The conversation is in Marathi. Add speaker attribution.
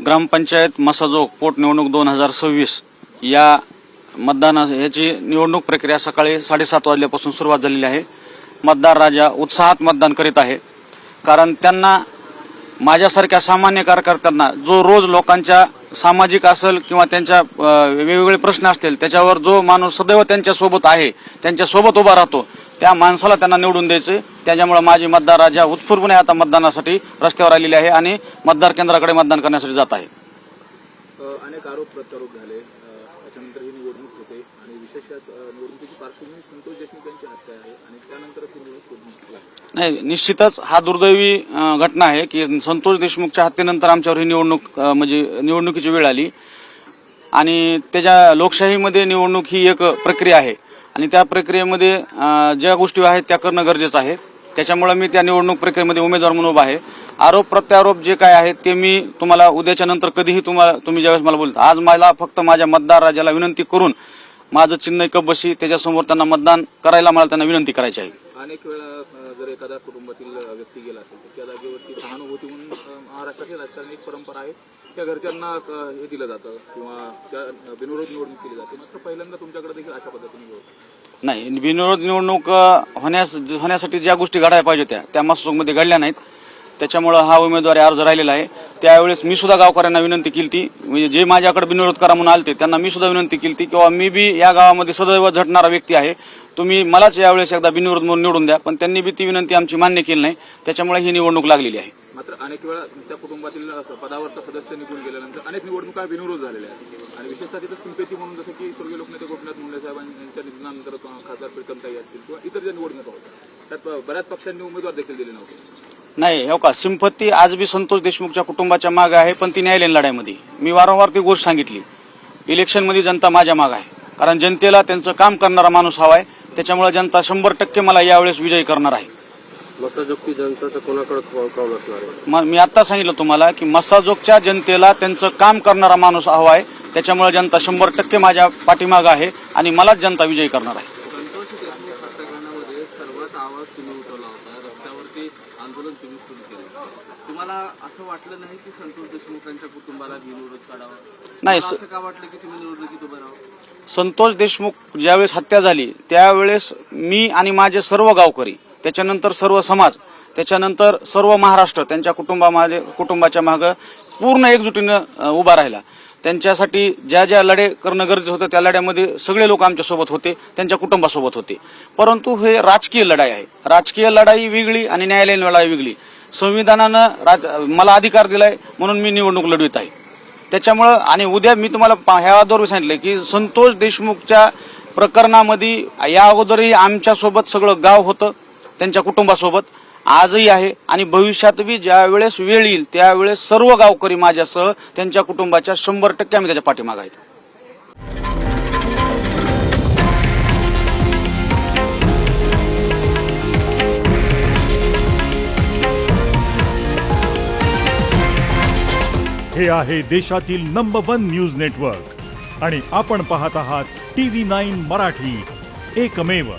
Speaker 1: ग्रामपंचायत मसाजोग पोटनिवडणूक 2026 या याची निवडणूक प्रक्रिया सकाळी 7:30 वाजल्यापासून सुरुवात झालेली आहे। मतदार राजा उत्साहात मतदान करीत आहे, कारण त्यांना माझ्यासारख्या सामान्य कार्यकर्त्यांना जो रोज लोकांच्या सामाजिक असेल किंवा त्यांच्या वेगवेगळे प्रश्न असतील त्याच्यावर जो माणूस सदैव त्यांच्या सोबत आहे, त्यांच्या सोबत उभा राहतो, त्या माणसाला त्यांना निवडून द्यायचे। त्याच्यामुळे माझी मतदार राजा उत्स्फूर्तपणे आता मतदानासाठी रस्त्यावर आलेले आहे आणि मतदार केंद्राकडे मतदान करण्यासाठी जात आहे।
Speaker 2: अनेक आरोप प्रत्यारोप झाले, त्याच्यानंतर ही निवडणूक होते आणि विशेष निवडणुकीची पार्श्वभूमी संतोष देशमुख यांची हत्या आहे आणि त्यानंतरच ही निवडणूक लागली।
Speaker 1: नाही, निश्चितच हा दुर्दैवी घटना आहे की संतोष देशमुखच्या हत्येनंतर आमच्यावर ही निवडणुकीची वेळ आली आणि त्याच्या लोकशाहीमध्ये निवडणूक ही एक प्रक्रिया आहे आणि त्या प्रक्रियेमध्ये ज्या गोष्टी आहेत त्या करणं गरजेचं आहे। त्याच्यामुळे मी त्या निवडणूक प्रक्रियेमध्ये उमेदवार म्हणून उभा आहे। आरोप प्रत्यारोप जे काय आहेत ते मी तुम्हाला उद्याच्या नंतर कधीही तुम्ही ज्यावेळेस मला बोलता, आज मला फक्त माझ्या मतदार राजाला विनंती करून माझं चिन्ह कब्बशी त्याच्यासमोर त्यांना मतदान करायला मला त्यांना विनंती करायची आहे।
Speaker 2: अनेक वेळा जर एखाद्या कुटुंबातील व्यक्ती गेला असेल तर त्या जागेवरती सहानुभूती म्हणून महाराष्ट्राची राजकारणी एक परंपरा आहे, त्या घरच्यांना हे दिलं जातं किंवा त्या बिनविरोध निवडणूक केली जाते। मात्र पहिल्यांदा तुमच्याकडे देखील अशा पद्धतीने
Speaker 1: नाही, बिनविरोध निवडणूक होण्यासाठी ज्या गोष्टी घडायला पाहिजे त्या मसाजोगमध्ये घडल्या नाहीत। त्याच्यामुळे हा उमेदवारी अर्ज राहिलेला आहे। त्यावेळेस मी सुद्धा गावकऱ्यांना विनंती केली, म्हणजे जे माझ्याकडे बिनविरोध करा म्हणून आलते त्यांना मी सुद्धा विनंती केली किंवा मी बी या गावामध्ये सदैव झटणारा व्यक्ती आहे, तुम्ही मलाच यावेळेस एकदा बिनविरोध म्हणून निवडून द्या, पण त्यांनी बी ती विनंती आमची मान्य केली नाही। त्याच्यामुळे ही निवडणूक लागलेली आहे।
Speaker 2: मात्र अनेक वेळा त्या कुटुंबातील पदावरचा सदस्य निघून गेल्यानंतर अनेक निवडणुका बिनविरोध झालेल्या आहेत आणि विशेषतः तिथं सिंपेती म्हणून जसं की स्वर्गीय लोकनेते गोपीनाथ मुंडे साहेबांच्या निधनानंतर खासदार प्रीतमताई असतील किंवा इतर ज्या निवडणुका होत्या त्यात बऱ्याच पक्षांनी उमेदवार देखील दिले नव्हते।
Speaker 1: नाही, हो का, सिंपत्ती आज बी संतोष देशमुखच्या कुटुंबाच्या मागे आहे, पण ती न्यायालयीन लढाईमध्ये मी वारंवार ती गोष्ट सांगितली, इलेक्शनमध्ये जनता माझ्या मागे आहे, कारण जनतेला त्यांचं काम करणारा माणूस हवा आहे। त्याच्यामुळे जनता 100% मला यावेळेस विजयी करणार आहे।
Speaker 2: मसाजोगची जनता तर कोणाकडे कौल असणार आहे?
Speaker 1: मी आता सांगितलं तुम्हाला की मसाजोगच्या जनतेला त्यांचं काम करणारा माणूस हवा आहे। त्याच्यामुळे जनता 100% माझ्या पाठीमागे आहे आणि मलाच जनता विजयी करणार आहे।
Speaker 2: संतोष देशमुख हत्याकांडामध्ये सर्वात आवाज तुम्ही उठवला होता, रस्त्यावरती आंदोलन तुम्ही सुरू केलं, तुम्हाला असं वाटलं नाही की संतोष देशमुखांच्या कुटुंबाला बिनविरोध काढावा? नाही, असं का वाटलं की तुम्ही निवडणुकीत उभं राहावं?
Speaker 1: संतोष देशमुख ज्यावेळेस हत्या झाली त्यावेळेस मी आणि माझे सर्व गावकरी, त्याच्यानंतर सर्व समाज, त्याच्यानंतर सर्व महाराष्ट्र त्यांच्या कुटुंबाच्या मागे पूर्ण एकजुटीनं उभा राहिला। त्यांच्यासाठी ज्या ज्या लढे करणं गरजेचं होतं त्या लढ्यामध्ये सगळे लोक आमच्या सोबत होते, त्यांच्या कुटुंबासोबत होते। परंतु हे राजकीय लढाई आहे, राजकीय लढाई वेगळी आणि न्यायालयीन लढाई वेगळी। संविधानानं मला अधिकार दिलाय म्हणून मी निवडणूक लढवित आहे। त्याच्यामुळं आणि उद्या मी तुम्हाला ह्या अगोदर सांगितलं की संतोष देशमुखच्या प्रकरणामध्ये या अगोदरही आमच्यासोबत सगळं गाव होतं, त्यांच्या कुटुंबासोबत आजही आहे आणि भविष्यात बी ज्या वेळेस वेळ येईल त्यावेळेस सर्व गावकरी माझ्यासह त्यांच्या कुटुंबाच्या 100% आम्ही त्याच्या पाठीमागे आहेत।
Speaker 3: हे आहे देशातील नंबर 1 न्यूज नेटवर्क आणि आपण पाहत आहात TV9 मराठी, एकमेव।